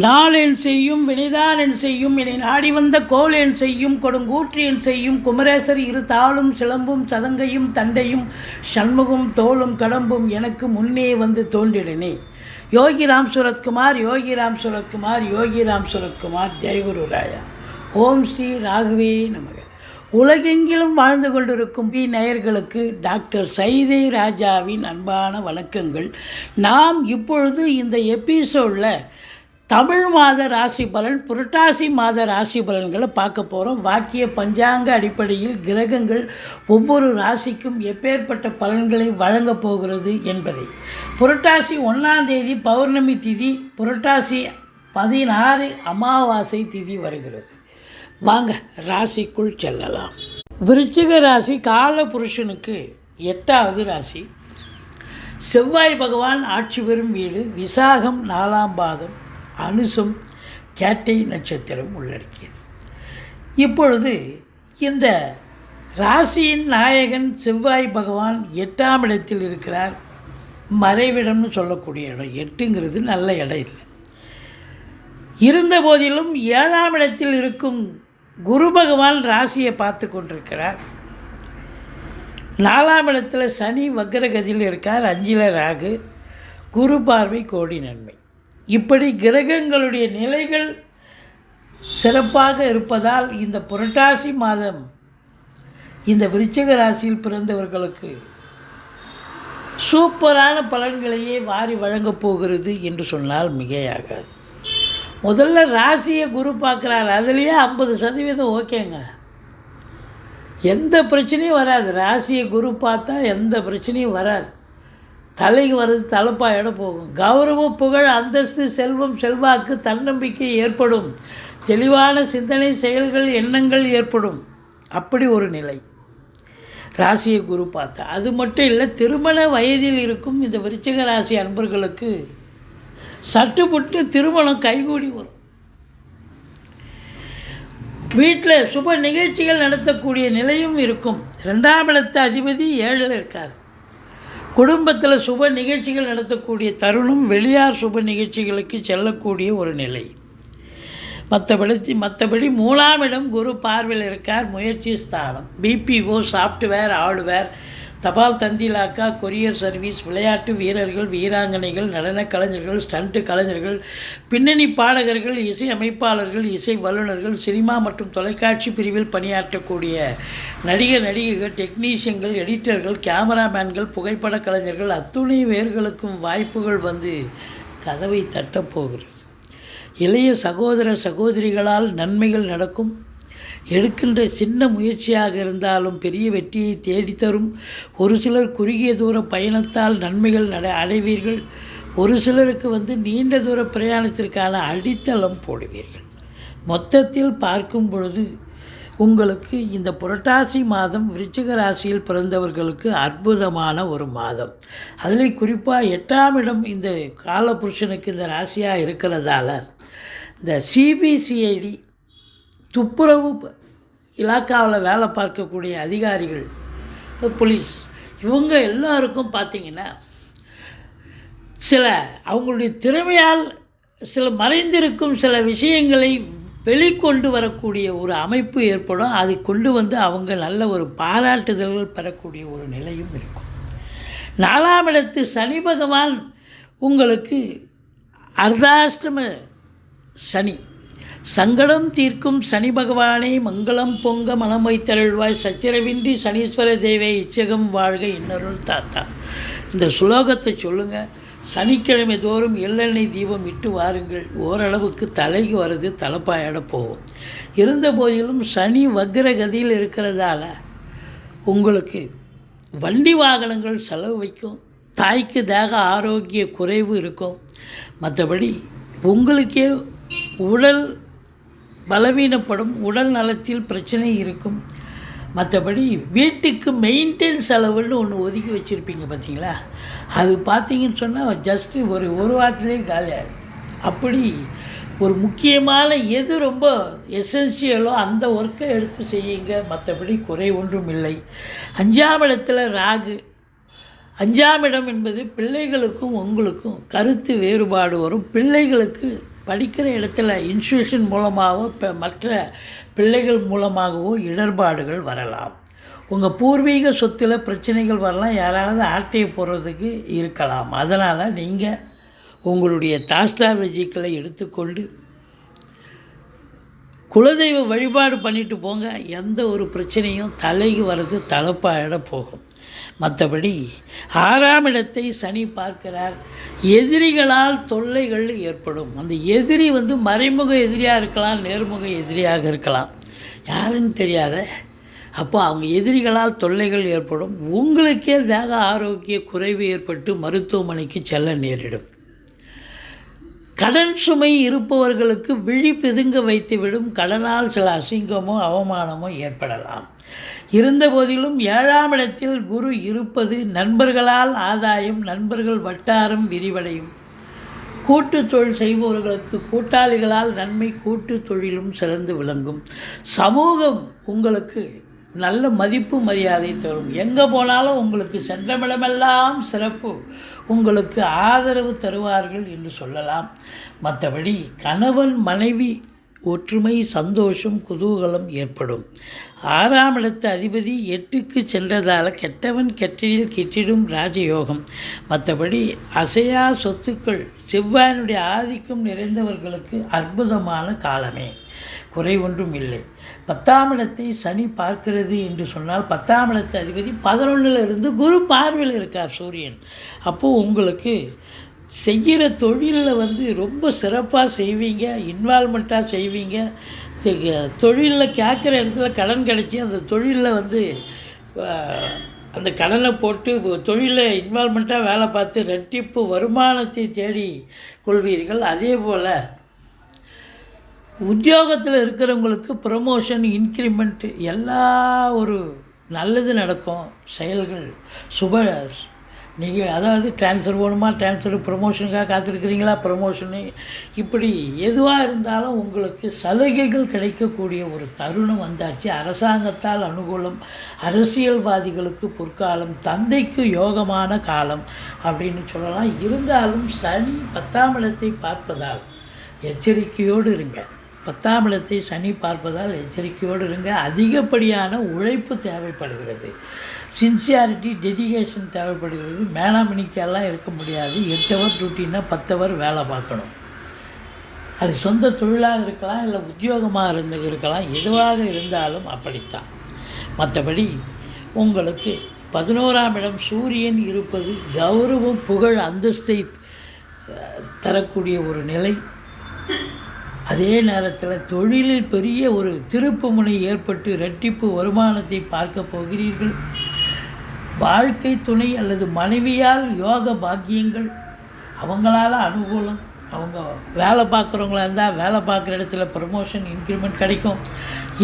நாளென் செய்யும் வினைதான் என் செய்யும் என்னை நாடி வந்த கோல் என் செய்யும் கொடுங்கூற்று என் செய்யும் குமரேசர் இரு தாளும் சிலம்பும் சதங்கையும் தண்டையும் சண்முகம் தோளும் கடம்பும் எனக்கு முன்னே வந்து தோன்றிடனே. யோகிராம் சுரத்குமார் யோகிராம் சுரத்குமார் யோகிராம் சுரத்குமார் ஜெயகுரு ராயா. ஓம் ஸ்ரீ ராகவே நமக. உலகெங்கிலும் வாழ்ந்து கொண்டிருக்கும் நேயர்களுக்கு டாக்டர் சைதை ராஜாவின் அன்பான வணக்கங்கள். நாம் இப்பொழுது இந்த எபிசோடில் தமிழ் மாத ராசி பலன், புரட்டாசி மாத ராசி பலன்களை பார்க்க போகிறோம். வாக்கிய பஞ்சாங்க அடிப்படையில் கிரகங்கள் ஒவ்வொரு ராசிக்கும் எப்பேற்பட்ட பலன்களை வழங்கப் போகிறது என்பதை. புரட்டாசி 1ஆம் தேதி பௌர்ணமி திதி, புரட்டாசி 16 அமாவாசை திதி வருகிறது. வாங்க ராசிக்குள் செல்லலாம். விருச்சிக ராசி கால புருஷனுக்கு 8வது ராசி. செவ்வாய் பகவான் ஆட்சி பெறும் வீடு. விசாகம் 4ஆம் பாதம், அனுசம் கேட்டை நட்சத்திரம் உள்ளடக்கியது. இப்பொழுது இந்த ராசியின் நாயகன் செவ்வாய் பகவான் 8ஆம் இடத்தில் இருக்கிறார். மறைவிடம்னு சொல்லக்கூடிய இடம். 8ங்கிறது நல்ல இடம் இல்லை. இருந்த போதிலும் 7ஆம் இடத்தில் இருக்கும் குரு பகவான் ராசியை பார்த்து கொண்டிருக்கிறார். 4ஆம் இடத்தில் சனி வக்ரகதியில் இருக்கார். 5ல் ராகு. குரு பார்வை கோடி நன்மை. இப்படி கிரகங்களுடைய நிலைகள் சிறப்பாக இருப்பதால் இந்த புரட்டாசி மாதம் இந்த விருச்சிக ராசியில் பிறந்தவர்களுக்கு சூப்பரான பலன்களையே வாரி வழங்கப் போகிறது என்று சொன்னால் மிகையாகாது. முதல்ல ராசியை குரு பார்க்குறாரு. அதுலேயே 50% ஓகேங்க, எந்த பிரச்சனையும் வராது. ராசியை குரு பார்த்தா எந்த பிரச்சனையும் வராது. தலைக்கு வர்றது தலைப்பாயோட போகும். கௌரவம், புகழ், அந்தஸ்து, செல்வம், செல்வாக்கு, தன்னம்பிக்கை ஏற்படும். தெளிவான சிந்தனை, செயல்கள், எண்ணங்கள் ஏற்படும். அப்படி ஒரு நிலை ராசியை குரு பார்த்தா. அது மட்டும் இல்லை, திருமண வயதில் இருக்கும் இந்த விருச்சிக ராசி அன்பர்களுக்கு சட்டுப்புட்டு திருமணம் கைகூடி வரும். வீட்டில் சுப நிகழ்ச்சிகள் நடத்தக்கூடிய நிலையும் இருக்கும். 2ஆம் இடத்து அதிபதி 7ல் இருக்கார். குடும்பத்தில் சுப நிகழ்ச்சிகள் நடத்தக்கூடிய தருணம். வெளியார் சுப நிகழ்ச்சிகளுக்கு செல்லக்கூடிய ஒரு நிலை. மற்றபடி 3ஆம் இடம் குரு பார்வையில் இருக்கார். முயற்சி ஸ்தானம். பிபிஓ, சாஃப்ட்வேர், ஹார்ட்வேர், தபால் தந்திலாக்கா, கொரியர் சர்வீஸ், விளையாட்டு வீரர்கள், வீராங்கனைகள், நடன கலைஞர்கள், ஸ்டண்ட்டு கலைஞர்கள், பின்னணி பாடகர்கள், இசை அமைப்பாளர்கள், இசை வல்லுநர்கள், சினிமா மற்றும் தொலைக்காட்சி பிரிவில் பணியாற்றக்கூடிய நடிகர்கள், டெக்னீஷியன்கள், எடிட்டர்கள், கேமராமேன்கள், புகைப்பட கலைஞர்கள், அத்துணை பேர்களுக்கும் வாய்ப்புகள் வந்து கதவை தட்டப்போகிறது. இளைய சகோதர சகோதரிகளால் நன்மைகள் நடக்கும். எடுக்கின்ற சின்ன முயற்சியாக இருந்தாலும் பெரிய வெற்றியை தேடித்தரும். ஒரு சிலர் குறுகிய தூர பயணத்தால் நன்மைகள் அடைவீர்கள். ஒரு சிலருக்கு நீண்ட தூர பிரயாணத்திற்கான அடித்தளம் போடுவீர்கள். மொத்தத்தில் பார்க்கும் பொழுது உங்களுக்கு இந்த புரட்டாசி மாதம் விருச்சிக ராசியில் பிறந்தவர்களுக்கு அற்புதமான ஒரு மாதம். அதில் குறிப்பாக 8ஆம் இடம் இந்த காலபுருஷனுக்கு இந்த ராசியாக இருக்கிறதால இந்த சிபிசிஐடி துப்புரவு இலாக்காவில் வேலை பார்க்கக்கூடிய அதிகாரிகள், போலீஸ், இவங்க எல்லாருக்கும் பார்த்திங்கன்னா அவங்களுடைய திறமையால் சில மறைந்திருக்கும் சில விஷயங்களை வெளிக்கொண்டு வரக்கூடிய ஒரு அமைப்பு ஏற்படும். அதை கொண்டு அவங்க நல்ல ஒரு பாராட்டுதல்கள் பெறக்கூடிய ஒரு நிலையும் இருக்கும். 4ஆம் இடத்து சனி பகவான் உங்களுக்கு அர்த்தாஷ்டம சனி. சங்கடம் தீர்க்கும் சனி பகவானே மங்களம் பொங்க மனம் வைத்தருள்வாய், சச்சிரவின்றி சனீஸ்வர தேவை இச்சகம் வாழ்க இன்னருள் தாத்தா. இந்த சுலோகத்தை சொல்லுங்கள். சனிக்கிழமை தோறும் எள்ளெண்ணெய் தீபம் இட்டு வாருங்கள். ஓரளவுக்கு தலைக்கு வர்றது தலைப்பாயோட போகும். இருந்த போதிலும் சனி வக்ரகதியில் இருக்கிறதால உங்களுக்கு வண்டி வாகனங்கள் செலவு வைக்கும். தாய்க்கு தேக ஆரோக்கிய குறைவு இருக்கும். மற்றபடி உங்களுக்கே உடல் பலவீனப்படும். உடல் நலத்தில் பிரச்சனை இருக்கும். மற்றபடி வீட்டுக்கு மெயின்டைன் செலவுன்னு ஒன்று ஒதுக்கி வச்சுருப்பீங்க பார்த்தீங்களா, அது பார்த்தீங்கன்னு சொன்னால் ஜஸ்ட்டு ஒரு வாரத்திலே காலியாகும். அப்படி ஒரு முக்கியமான எது ரொம்ப எசென்சியலோ அந்த ஒர்க்கை எடுத்து செய்யுங்க. மற்றபடி குறை ஒன்றும் இல்லை. 5ஆம் இடத்துல ராகு. 5ஆம் இடம் என்பது பிள்ளைகளுக்கும் உங்களுக்கும் கருத்து வேறுபாடு வரும். பிள்ளைகளுக்கு படிக்கிற இடத்துல இன்ஸ்டியூஷன் மூலமாகவோ மற்ற பிள்ளைகள் மூலமாகவோ இடர்பாடுகள் வரலாம். உங்கள் பூர்வீக சொத்தில் பிரச்சனைகள் வரலாம். யாராவது ஆட்டையை போடுறதுக்கு இருக்கலாம். அதனால் நீங்கள் உங்களுடைய தாஸ்தாலஜிக்களை எடுத்துக்கொண்டு குலதெய்வ வழிபாடு பண்ணிட்டு போங்க. எந்த ஒரு பிரச்சனையும் தலைக்கு வர்றது தலைப்பாயிட போகும். மற்றபடி 6ஆம் இடத்தை சனி பார்க்கிறார். எதிரிகளால் தொல்லைகள் ஏற்படும். அந்த எதிரி மறைமுக எதிரியாக இருக்கலாம், நேர்முக எதிரியாக இருக்கலாம், யாருன்னு தெரியாத. அப்போ அவங்க எதிரிகளால் தொல்லைகள் ஏற்படும். உங்களுக்கே தேக ஆரோக்கிய குறைவு ஏற்பட்டு மருத்துவமனைக்கு செல்ல நேரிடும். கடன் சுமை இருப்பவர்களுக்கு விழி பிதுங்க வைத்துவிடும். கடனால் சில அசிங்கமோ அவமானமோ ஏற்படலாம். இருந்த போதிலும் 7ஆம் இடத்தில் குரு இருப்பது நண்பர்களால் ஆதாயம், நண்பர்கள் வட்டாரம் விரிவடையும். கூட்டு தொழில் செய்பவர்களுக்கு கூட்டாளிகளால் நன்மை, கூட்டு தொழிலும் சிறந்து விளங்கும். சமூகம் உங்களுக்கு நல்ல மதிப்பு மரியாதை தரும். எங்கே போனாலும் உங்களுக்கு சென்றமிடமெல்லாம் சிறப்பு, உங்களுக்கு ஆதரவு தருவார்கள் என்று சொல்லலாம். மற்றபடி கணவன் மனைவி ஒற்றுமை, சந்தோஷம், குதூகலம் ஏற்படும். 6ஆம் இடத்து அதிபதி 8க்கு சென்றதால் கெட்டவன் கெட்டடில் கெட்டிடும் ராஜயோகம். மற்றபடி அசையா சொத்துக்கள், செவ்வாயினுடைய ஆதிக்கம் நிறைந்தவர்களுக்கு அற்புதமான காலமே, குறை ஒன்றும் இல்லை. 10ஆம் இடத்தை சனி பார்க்கிறது என்று சொன்னால் 10ஆம் இடத்து அதிபதி 11ல் இருந்து குரு பார்வையில் இருக்கார் சூரியன். அப்போது உங்களுக்கு செய்கிற தொழிலில் ரொம்ப சிறப்பாக செய்வீங்க, இன்வால்மெண்ட்டாக செய்வீங்க. தொழிலில் கேட்குற இடத்துல கடன் கிடச்சி அந்த தொழிலில் அந்த கடனை போட்டு தொழிலில் இன்வால்மெண்ட்டாக வேலை பார்த்து ரெட்டிப்பு வருமானத்தை தேடி கொள்வீர்கள். அதே போல் உத்தியோகத்தில் இருக்கிறவங்களுக்கு ப்ரமோஷன், இன்க்ரிமெண்ட்டு எல்லா ஒரு நல்லது நடக்கும். செயல்கள் சுப அதாவது ட்ரான்ஸ்ஃபர் வேணுமா, ட்ரான்ஸ்ஃபர், ப்ரமோஷனுக்காக காத்திருக்கிறீங்களா, ப்ரமோஷனு, இப்படி எதுவாக இருந்தாலும் உங்களுக்கு சலுகைகள் கிடைக்கக்கூடிய ஒரு தருணம் வந்தாச்சு. அரசாங்கத்தால் அனுகூலம், அரசியல்வாதிகளுக்கு பொற்காலம், தந்தைக்கு யோகமான காலம் அப்படின்னு சொல்லலாம். இருந்தாலும் சனி 10ஆம் இடத்தை பார்ப்பதால் எச்சரிக்கையோடு இருங்க. 10ஆம் இடத்தை சனி பார்ப்பதால் எச்சரிக்கையோடு இருங்க. அதிகப்படியான உழைப்பு தேவைப்படுகிறது, சின்சியாரிட்டி, டெடிகேஷன் தேவைப்படுகிறது. மேனாமணிக்கெல்லாம் இருக்க முடியாது. 8 ஹவர் டியூட்டின்னா 10 ஹவர் வேலை பார்க்கணும். அது சொந்த தொழிலாக இருக்கலாம், இல்லை உத்தியோகமாக இருக்கலாம், எதுவாக இருந்தாலும் அப்படித்தான். மற்றபடி உங்களுக்கு 11ஆம் இடம் சூரியன் இருப்பது கௌரவம், புகழ், அந்தஸ்தை தரக்கூடிய ஒரு நிலை. அதே நேரத்தில் தொழிலில் பெரிய ஒரு திருப்பு முனை ஏற்பட்டு இரட்டிப்பு வருமானத்தை பார்க்க போகிறீர்கள். வாழ்க்கை துணை அல்லது மனைவியால் யோக பாக்கியங்கள், அவங்களால அனுகூலம். அவங்க வேலை பார்க்குறவங்களா இருந்தால் வேலை பார்க்குற இடத்துல ப்ரமோஷன், இன்க்ரிமெண்ட் கிடைக்கும்.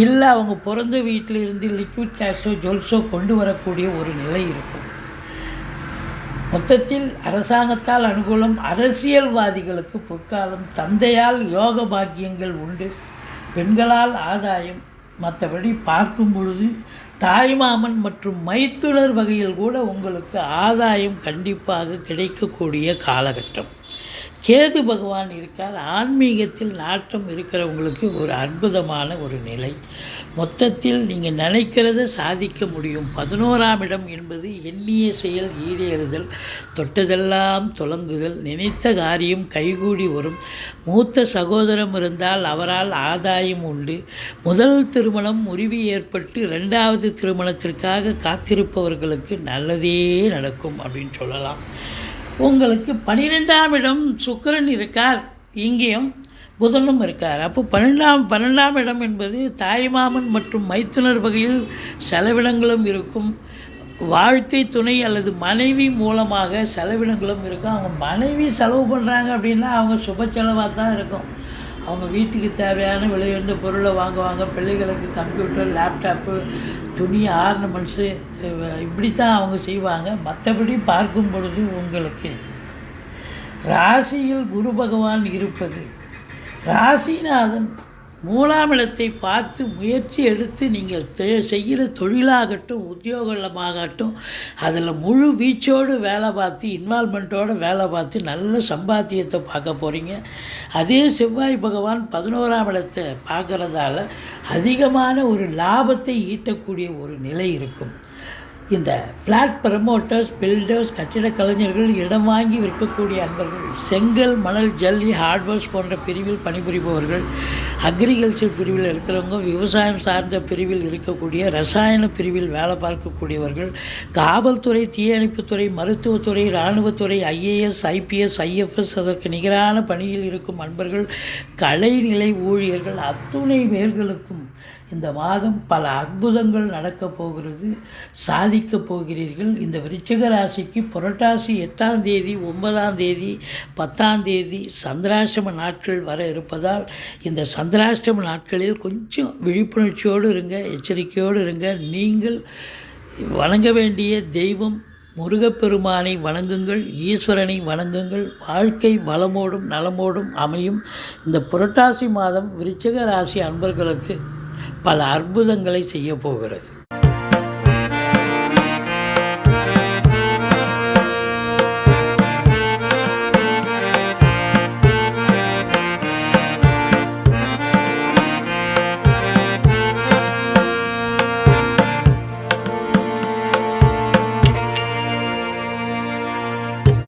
இல்லை அவங்க பிறந்த வீட்டில் இருந்து லிக்விட் கேஷோ ஜுவல்ஸோ கொண்டு வரக்கூடிய ஒரு நிலை இருக்கும். மொத்தத்தில் அரசாங்கத்தால் அனுகூலம், அரசியல்வாதிகளுக்கு பொற்காலம், தந்தையால் யோக பாக்கியங்கள் உண்டு, பெண்களால் ஆதாயம். மற்றபடி பார்க்கும் பொழுது தாய்மாமன் மற்றும் மைத்துனர் வகையில் கூட உங்களுக்கு ஆதாயம் கண்டிப்பாக கிடைக்கக்கூடிய காலகட்டம். கேது பகவான் இருக்கார். ஆன்மீகத்தில் நாட்டம் இருக்கிறவங்களுக்கு ஒரு அற்புதமான ஒரு நிலை. மொத்தத்தில் நீங்கள் நினைக்கிறத சாதிக்க முடியும். 11ஆம் இடம் என்பது எண்ணிய செயல் ஈடேறுதல், தொட்டதெல்லாம் தொடங்குதல், நினைத்த காரியம் கைகூடி வரும். மூத்த சகோதரம் இருந்தால் அவரால் ஆதாயம் உண்டு. முதல் திருமணம் முறிவு ஏற்பட்டு 2வது திருமணத்திற்காக காத்திருப்பவர்களுக்கு நல்லதே நடக்கும் அப்படின்னு சொல்லலாம். உங்களுக்கு 12ஆம் இடம் சுக்கிரன் இருக்கார், இங்கேயும் புதனும் இருக்கார். அப்போ 12ஆம் இடம் என்பது தாய்மாமன் மற்றும் மைத்துனர் வகையில் செலவினங்களும் இருக்கும். வாழ்க்கை துணை அல்லது மனைவி மூலமாக செலவினங்களும் இருக்கும். அவங்க மனைவி செலவு பண்ணுறாங்க அப்படின்னா அவங்க சுப செலவாக தான் இருக்கும். அவங்க வீட்டுக்கு தேவையான விலையுயர்ந்த பொருளை வாங்குவாங்க. பிள்ளைகளுக்கு கம்ப்யூட்டர், லேப்டாப்பு, துணி, ஆர்னமெண்ட்ஸு, இப்படி தான் அவங்க செய்வாங்க. மற்றபடி பார்க்கும் பொழுது உங்களுக்கு ராசியில் குரு பகவான் இருப்பது, ராசிநாதன் மூலாம் இடத்தை பார்த்து முயற்சி எடுத்து நீங்கள் செய்கிற தொழிலாகட்டும் உத்தியோகமாகட்டும் அதில் முழு வீச்சோடு வேலை பார்த்து இன்வால்மெண்ட்டோடு வேலை பார்த்து நல்ல சம்பாத்தியத்தை பார்க்க போகிறீங்க. அதே செவ்வாய் பகவான் 11ஆம் இடத்தை பார்க்குறதால அதிகமான ஒரு லாபத்தை ஈட்டக்கூடிய ஒரு நிலை இருக்கும். இந்த ஃப்ளாட் ப்ரமோட்டர்ஸ், பில்டர்ஸ், கட்டிடக் கலைஞர்கள், இடம் வாங்கி விற்கக்கூடிய அன்பர்கள், செங்கல், மணல், ஜல்லி, ஹார்ட்வேர்ஸ் போன்ற பிரிவில் பணிபுரிபவர்கள், அக்ரிகல்ச்சர் பிரிவில் இருக்கிறவங்க, விவசாயம் சார்ந்த பிரிவில் இருக்கக்கூடிய, ரசாயன பிரிவில் வேலை பார்க்கக்கூடியவர்கள், காவல்துறை, தீயணைப்புத்துறை, மருத்துவத்துறை, இராணுவத்துறை, ஐஏஎஸ், ஐபிஎஸ், ஐஎஃப்எஸ் அதற்கு நிகரான பணியில் இருக்கும் அன்பர்கள், கலைநிலை ஊழியர்கள் அத்துணை பேர்களுக்கும் இந்த மாதம் பல அற்புதங்கள் நடக்கப் போகிறது, சாதிக்கப் போகிறீர்கள். இந்த விருச்சிக ராசிக்கு புரட்டாசி 8ஆம் தேதி, 9ஆம் தேதி, 10ஆம் தேதி சந்திராஷ்டம நாட்கள் வர இருப்பதால் இந்த சந்திராஷ்டம நாட்களில் கொஞ்சம் விழிப்புணர்ச்சியோடு இருங்க, எச்சரிக்கையோடு இருங்க. நீங்கள் வணங்க வேண்டிய தெய்வம் முருகப்பெருமானை வணங்குங்கள், ஈஸ்வரனை வணங்குங்கள். வாழ்க்கை வளமோடும் நலமோடும் அமையும். இந்த புரட்டாசி மாதம் விருச்சிக ராசி அன்பர்களுக்கு பல அற்புதங்களை செய்ய போகிறது.